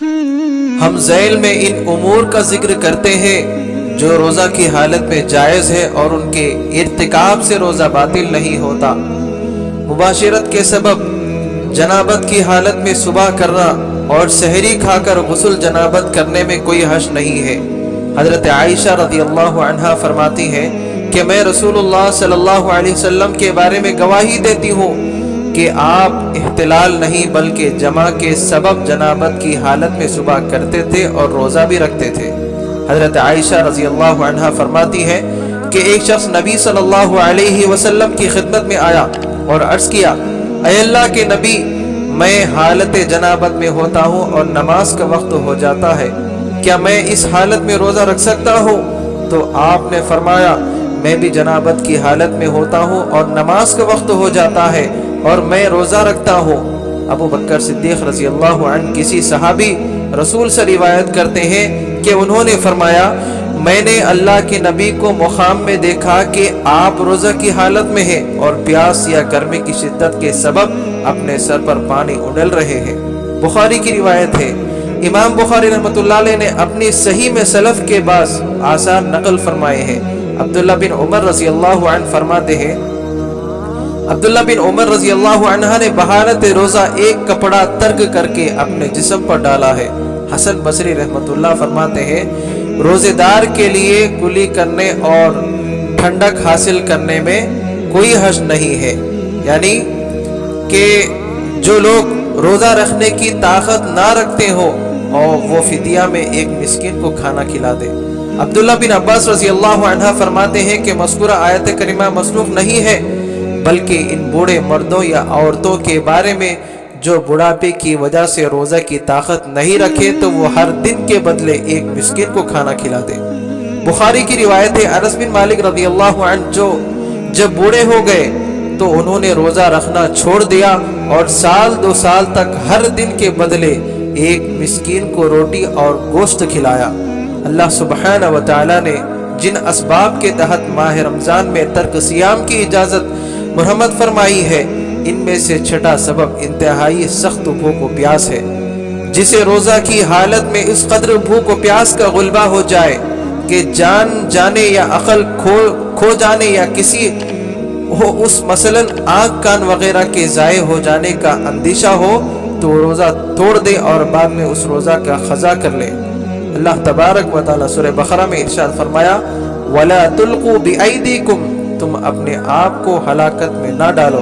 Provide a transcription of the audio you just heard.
ہم ذیل میں ان امور کا ذکر کرتے ہیں جو روزہ کی حالت میں جائز ہے اور ان کے ارتکاب سے روزہ باطل نہیں ہوتا۔ مباشرت کے سبب جنابت کی حالت میں صبح کرنا اور سحری کھا کر غسل جنابت کرنے میں کوئی حرج نہیں ہے۔ حضرت عائشہ رضی اللہ عنہا فرماتی ہیں کہ میں رسول اللہ صلی اللہ علیہ وسلم کے بارے میں گواہی دیتی ہوں کہ آپ احتلال نہیں بلکہ جمع کے سبب جنابت کی حالت میں صبح کرتے تھے اور روزہ بھی رکھتے تھے۔ حضرت عائشہ رضی اللہ عنہا فرماتی ہیں کہ ایک شخص نبی صلی اللہ علیہ وسلم کی خدمت میں آیا اور عرض کیا، اے اللہ کے نبی، میں حالت جنابت میں ہوتا ہوں اور نماز کا وقت ہو جاتا ہے، کیا میں اس حالت میں روزہ رکھ سکتا ہوں؟ تو آپ نے فرمایا، میں بھی جنابت کی حالت میں ہوتا ہوں اور نماز کا وقت ہو جاتا ہے اور میں روزہ رکھتا ہوں۔ ابو بکر صدیق رضی اللہ عنہ کسی صحابی رسول سے روایت کرتے ہیں کہ انہوں نے فرمایا، میں نے اللہ کے نبی کو مقام میں دیکھا کہ آپ روزہ کی حالت میں ہیں اور پیاس یا گرمی کی شدت کے سبب اپنے سر پر پانی اڈل رہے ہیں۔ بخاری کی روایت ہے۔ امام بخاری رحمۃ اللہ علیہ نے اپنی صحیح میں سلف کے بعض آثار نقل فرمائے ہیں۔ عبداللہ بن عمر رضی اللہ عنہ فرماتے ہیں، عبداللہ بن عمر رضی اللہ عنہ نے بحالت روزہ ایک کپڑا ترک کر کے اپنے جسم پر ڈالا ہے۔ حسن بصری رحمۃ اللہ فرماتے ہیں، روزے دار کے لیے کلی کرنے اور ٹھنڈک حاصل کرنے میں کوئی حرج نہیں ہے، یعنی کہ جو لوگ روزہ رکھنے کی طاقت نہ رکھتے ہو اور وہ فدیہ میں ایک مسکین کو کھانا کھلا دے۔ عبداللہ بن عباس رضی اللہ عنہ فرماتے ہیں کہ مذکورہ آیت کریمہ منسوخ نہیں ہے، بلکہ ان بوڑھے مردوں یا عورتوں کے بارے میں جو بڑھاپے کی وجہ سے روزہ کی طاقت نہیں رکھے تو وہ ہر دن کے بدلے ایک مسکین کو کھانا کھلا دے۔ بخاری کی روایت ہے، انس بن مالک رضی اللہ عنہ جب بوڑھے ہو گئے تو انہوں نے روزہ رکھنا چھوڑ دیا اور سال 2 سال تک ہر دن کے بدلے ایک مسکین کو روٹی اور گوشت کھلایا۔ اللہ سبحانہ و تعالی نے جن اسباب کے تحت ماہ رمضان میں ترک صیام کی اجازت مرحمت فرمائی ہے، ان میں سے چھٹا سبب انتہائی سخت بھوک و پیاس ہے۔ جسے روزہ کی حالت میں اس قدر بھوک و پیاس کا غلبہ ہو جائے کہ جان جانے یا عقل کھو جانے یا کسی ہو اس مثلا آنکھ کان وغیرہ کے ضائع ہو جانے کا اندیشہ ہو تو روزہ توڑ دے اور بعد میں اس روزہ کا قضا کر لے۔ اللہ تبارک و تعالی سورہ بقرہ میں ارشاد فرمایا، وَلَا تُلْقُوا بِأَيْدِيكُمْ، تم اپنے آپ کو ہلاکت میں نہ ڈالو۔